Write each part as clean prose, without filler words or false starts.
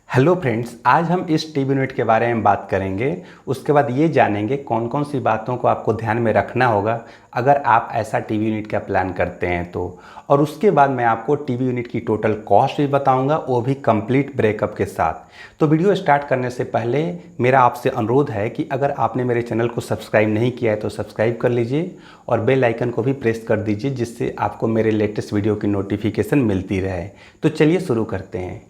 Hello friends, आज हम इस टीवी यूनिट के बारे में बात करेंगे। उसके बाद ये जानेंगे कौन कौन सी बातों को आपको ध्यान में रखना होगा अगर आप ऐसा टीवी यूनिट का प्लान करते हैं तो। और उसके बाद मैं आपको टीवी यूनिट की टोटल कॉस्ट भी बताऊंगा, वो भी कंप्लीट ब्रेकअप के साथ। तो वीडियो स्टार्ट करने से पहले मेरा आपसे अनुरोध है कि अगर आपने मेरे चैनल को सब्सक्राइब नहीं किया है तो सब्सक्राइब कर लीजिए और बेल आइकन को भी प्रेस कर दीजिए, जिससे आपको मेरे लेटेस्ट वीडियो की नोटिफिकेशन मिलती रहे। तो चलिए शुरू करते हैं।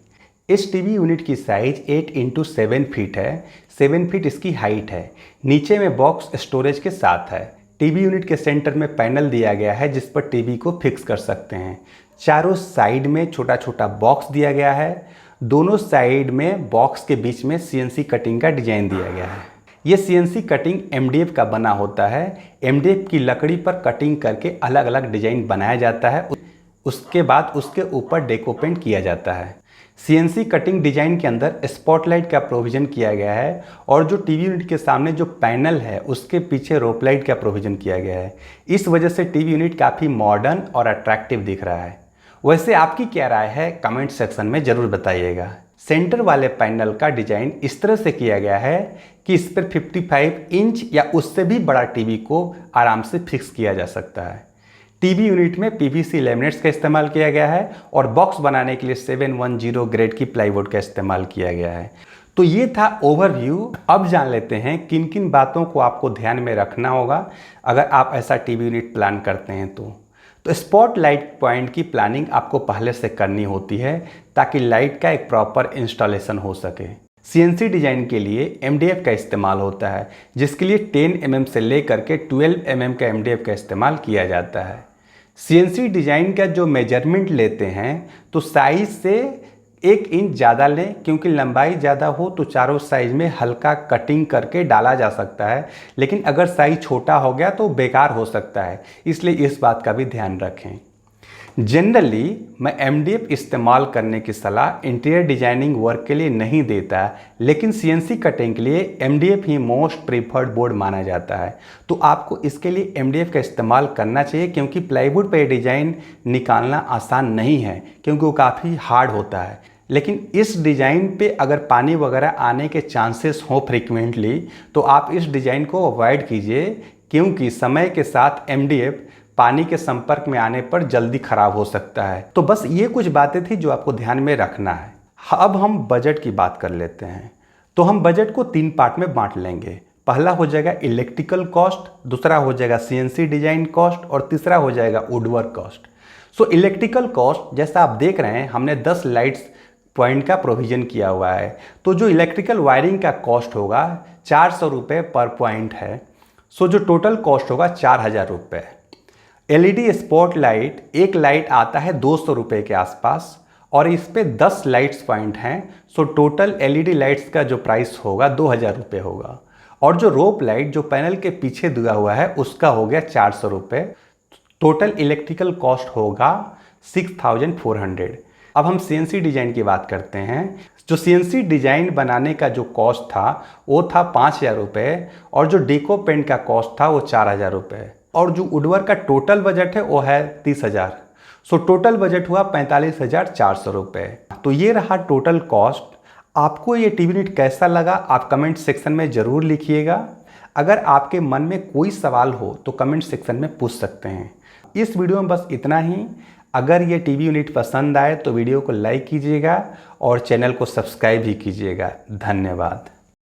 इस टीवी यूनिट की साइज 8x7 फीट है। 7 फीट इसकी हाइट है। नीचे में बॉक्स स्टोरेज के साथ है। टीवी यूनिट के सेंटर में पैनल दिया गया है जिस पर टीवी को फिक्स कर सकते हैं। चारों साइड में छोटा छोटा बॉक्स दिया गया है। दोनों साइड में बॉक्स के बीच में सीएनसी कटिंग का डिजाइन दिया गया है। ये सीएनसी कटिंग एमडीएफ का बना होता है। एमडीएफ की लकड़ी पर कटिंग करके अलग अलग डिजाइन बनाया जाता है। उसके बाद उसके ऊपर डेको पेंट किया जाता है। सीएनसी कटिंग डिजाइन के अंदर स्पॉटलाइट का प्रोविज़न किया गया है और जो टीवी यूनिट के सामने जो पैनल है उसके पीछे रोप लाइट का प्रोविज़न किया गया है। इस वजह से टीवी यूनिट काफ़ी मॉडर्न और अट्रैक्टिव दिख रहा है। वैसे आपकी क्या राय है, कमेंट सेक्शन में ज़रूर बताइएगा। सेंटर वाले पैनल का डिजाइन इस तरह से किया गया है कि इस पर 55 इंच या उससे भी बड़ा टीवी को आराम से फिक्स किया जा सकता है। टीवी यूनिट में पीवीसी लैमिनेट्स का इस्तेमाल किया गया है और बॉक्स बनाने के लिए 710 ग्रेड की प्लाईवुड का इस्तेमाल किया गया है। तो ये था ओवरव्यू। अब जान लेते हैं किन किन बातों को आपको ध्यान में रखना होगा अगर आप ऐसा टीवी यूनिट प्लान करते हैं तो स्पॉट लाइट पॉइंट की प्लानिंग आपको पहले से करनी होती है ताकि लाइट का एक प्रॉपर इंस्टॉलेशन हो सके। सीएनसी डिजाइन के लिए एमडीएफ का इस्तेमाल होता है, जिसके लिए 10 mm से लेकर के 12 mm का एमडीएफ का इस्तेमाल किया जाता है। सीएनसी डिजाइन का जो मेजरमेंट लेते हैं तो साइज से 1 इंच ज़्यादा लें, क्योंकि लंबाई ज़्यादा हो तो चारों साइज में हल्का कटिंग करके डाला जा सकता है, लेकिन अगर साइज छोटा हो गया तो बेकार हो सकता है, इसलिए इस बात का भी ध्यान रखें। जनरली मैं एमडीएफ इस्तेमाल करने की सलाह इंटीरियर डिजाइनिंग वर्क के लिए नहीं देता, लेकिन सीएनसी कटिंग के लिए एमडीएफ ही मोस्ट प्रीफर्ड बोर्ड माना जाता है। तो आपको इसके लिए एमडीएफ का इस्तेमाल करना चाहिए, क्योंकि प्लाईवुड पर डिज़ाइन निकालना आसान नहीं है, क्योंकि वो काफ़ी हार्ड होता है। लेकिन इस डिज़ाइन पे अगर पानी वगैरह आने के चांसेस हों फ्रिक्वेंटली तो आप इस डिज़ाइन को अवॉइड कीजिए, क्योंकि समय के साथ एमडीएफ पानी के संपर्क में आने पर जल्दी खराब हो सकता है। तो बस ये कुछ बातें थी जो आपको ध्यान में रखना है। अब हम बजट की बात कर लेते हैं। तो हम बजट को 3 पार्ट में बांट लेंगे। पहला हो जाएगा इलेक्ट्रिकल कॉस्ट, दूसरा हो जाएगा सीएनसी डिजाइन कॉस्ट और तीसरा हो जाएगा woodwork cost. So electrical cost जैसा आप देख रहे हैं, हमने 10 लाइट्स पॉइंट का प्रोविज़न किया हुआ है। तो जो इलेक्ट्रिकल वायरिंग का कॉस्ट होगा 400 रुपये पर पॉइंट है। सो जो टोटल कॉस्ट होगा 4000 रुपये। एलईडी स्पॉट लाइट, एक लाइट आता है 200 रुपये के आसपास और इस पे 10 लाइट्स पॉइंट हैं। सो टोटल एलईडी लाइट्स का जो प्राइस होगा 2000 रुपये होगा। और जो रोप लाइट जो पैनल के पीछे दिया हुआ है उसका हो गया 400 रुपये। टोटल इलेक्ट्रिकल कॉस्ट होगा 6400। अब हम सीएनसी डिजाइन की बात करते हैं। जो सीएनसी डिजाइन बनाने का जो कॉस्ट था वो था 5000 रुपये और जो डेको पेंट का कॉस्ट था वो 4000 रुपये और जो वुडवर्क का टोटल बजट है वो है 30,000। सो टोटल बजट हुआ 45,400 रुपये। तो ये रहा टोटल कॉस्ट। आपको ये टीवी यूनिट कैसा लगा आप कमेंट सेक्शन में ज़रूर लिखिएगा। अगर आपके मन में कोई सवाल हो तो कमेंट सेक्शन में पूछ सकते हैं। इस वीडियो में बस इतना ही। अगर ये टीवी यूनिट पसंद आए तो वीडियो को लाइक कीजिएगा और चैनल को सब्सक्राइब भी कीजिएगा। धन्यवाद।